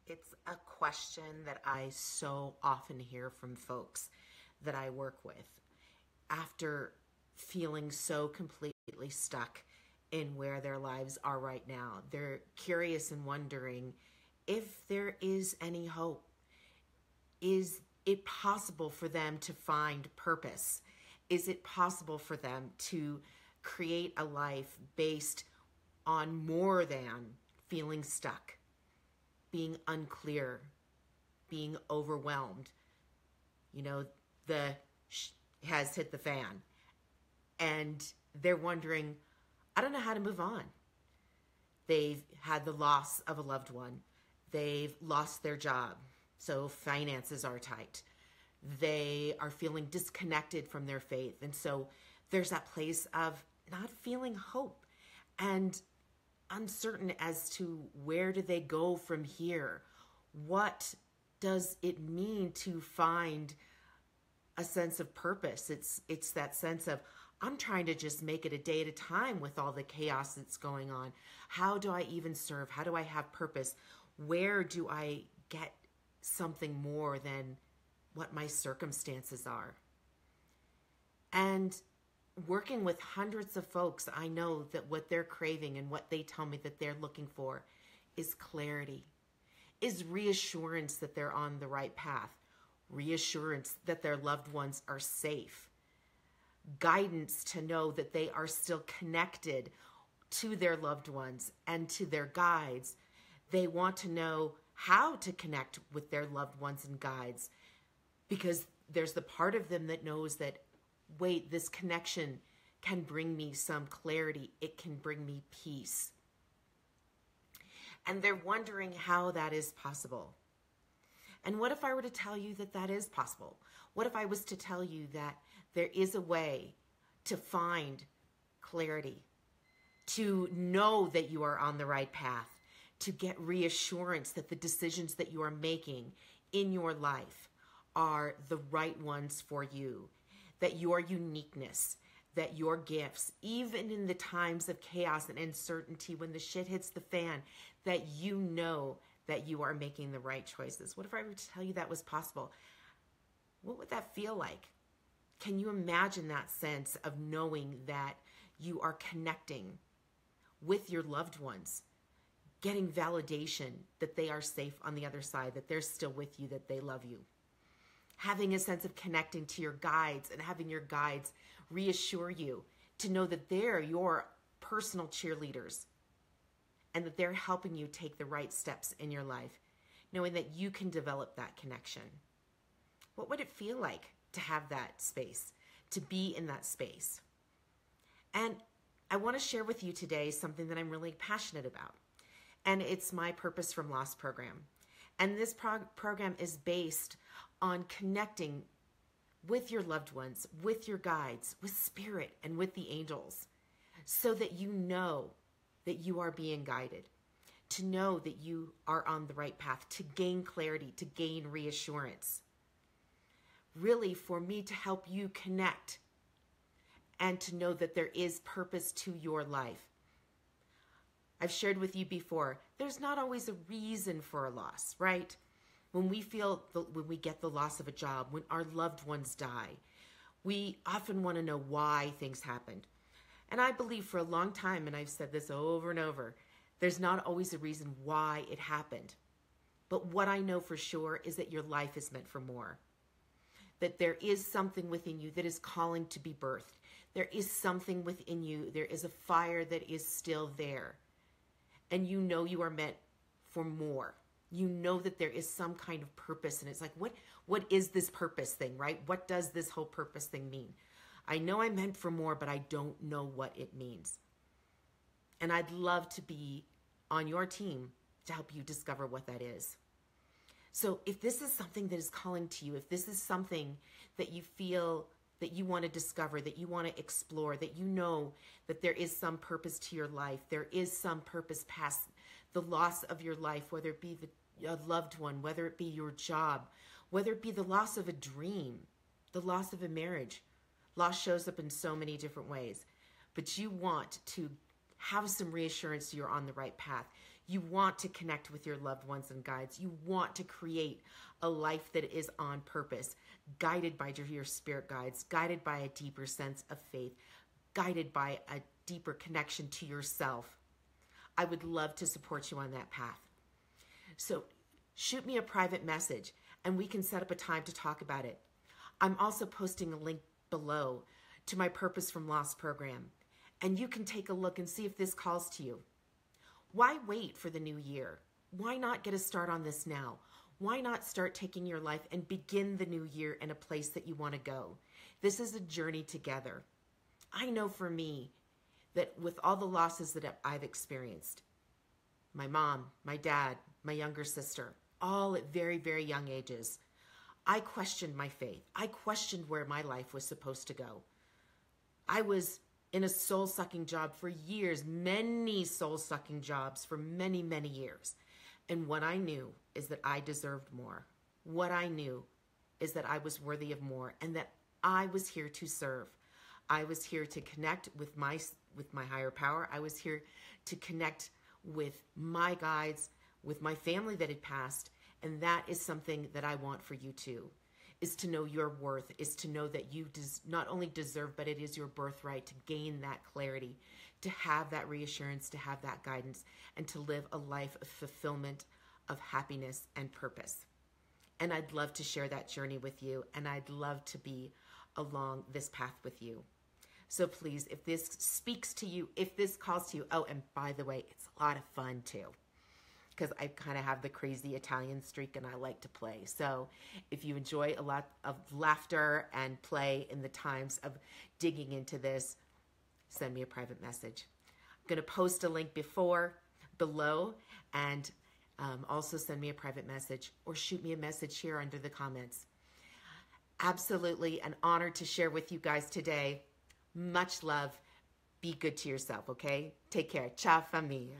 It's a question that I so often hear from folks that I work with after feeling so completely stuck in where their lives are right now. They're curious and wondering if there is any hope. Is it possible for them to find purpose? Is it possible for them to create a life based on more than feeling stuck, being unclear, being overwhelmed? You know, the has hit the fan, and they're wondering, I don't know how to move on. They've had the loss of a loved one. They've lost their job, so finances are tight. They are feeling disconnected from their faith. And so there's that place of not feeling hope and uncertain as to where do they go from here? What does it mean to find a sense of purpose? It's that sense of, I'm trying to just make it a day at a time with all the chaos that's going on. How do I even serve? How do I have purpose? Where do I get something more than what my circumstances are? And working with hundreds of folks, I know that what they're craving and what they tell me that they're looking for is clarity, is reassurance that they're on the right path, reassurance that their loved ones are safe, guidance to know that they are still connected to their loved ones and to their guides. They want to know how to connect with their loved ones and guides, because there's the part of them that knows that, wait, this connection can bring me some clarity. It can bring me peace. And they're wondering how that is possible. And what if I were to tell you that that is possible? What if I was to tell you that there is a way to find clarity, to know that you are on the right path, to get reassurance that the decisions that you are making in your life are the right ones for you, that your uniqueness, that your gifts, even in the times of chaos and uncertainty, when the shit hits the fan, that you know that you are making the right choices. What if I were to tell you that was possible? What would that feel like? Can you imagine that sense of knowing that you are connecting with your loved ones, getting validation that they are safe on the other side, that they're still with you, that they love you? Having a sense of connecting to your guides and having your guides reassure you to know that they're your personal cheerleaders and that they're helping you take the right steps in your life, knowing that you can develop that connection. What would it feel like to have that space, to be in that space? And I want to share with you today something that I'm really passionate about, and it's my Purpose from Loss program. And this program is based on connecting with your loved ones, with your guides, with spirit, and with the angels, so that you know that you are being guided, to know that you are on the right path, to gain clarity, to gain reassurance. Really, for me to help you connect and to know that there is purpose to your life. I've shared with you before, there's not always a reason for a loss, right? When we get the loss of a job, when our loved ones die, we often want to know why things happened. And I believe for a long time, and I've said this over and over, there's not always a reason why it happened. But what I know for sure is that your life is meant for more. That there is something within you that is calling to be birthed. There is something within you. There is a fire that is still there. And you know you are meant for more. You know that there is some kind of purpose. And it's like, what is this purpose thing, right? What does this whole purpose thing mean? I know I'm meant for more, but I don't know what it means. And I'd love to be on your team to help you discover what that is. So if this is something that is calling to you, if this is something that you feel that you want to discover, that you want to explore, that you know that there is some purpose to your life, there is some purpose past the loss of your life, whether it be a loved one, whether it be your job, whether it be the loss of a dream, the loss of a marriage. Loss shows up in so many different ways, but you want to have some reassurance you're on the right path. You want to connect with your loved ones and guides. You want to create a life that is on purpose, guided by your spirit guides, guided by a deeper sense of faith, guided by a deeper connection to yourself. I would love to support you on that path. So shoot me a private message and we can set up a time to talk about it. I'm also posting a link below to my Purpose from Loss program, and you can take a look and see if this calls to you. Why wait for the new year? Why not get a start on this now? Why not start taking your life and begin the new year in a place that you want to go? This is a journey together. I know for me that with all the losses that I've experienced, my mom, my dad, my younger sister, all at very, very young ages, I questioned my faith. I questioned where my life was supposed to go. I was in a soul-sucking job for years, many soul-sucking jobs for many, many years. And what I knew is that I deserved more. What I knew is that I was worthy of more and that I was here to serve. I was here to connect with my higher power. I was here to connect with my guides, with my family that had passed. And that is something that I want for you too, is to know your worth, is to know that you not only deserve, but it is your birthright to gain that clarity, to have that reassurance, to have that guidance, and to live a life of fulfillment, of happiness and purpose. And I'd love to share that journey with you, and I'd love to be along this path with you. So please, if this speaks to you, if this calls to you, oh, and by the way, it's a lot of fun too, because I kind of have the crazy Italian streak and I like to play. So if you enjoy a lot of laughter and play in the times of digging into this, send me a private message. I'm going to post a link below, and also send me a private message or shoot me a message here under the comments. Absolutely an honor to share with you guys today. Much love. Be good to yourself, okay? Take care. Ciao, familia.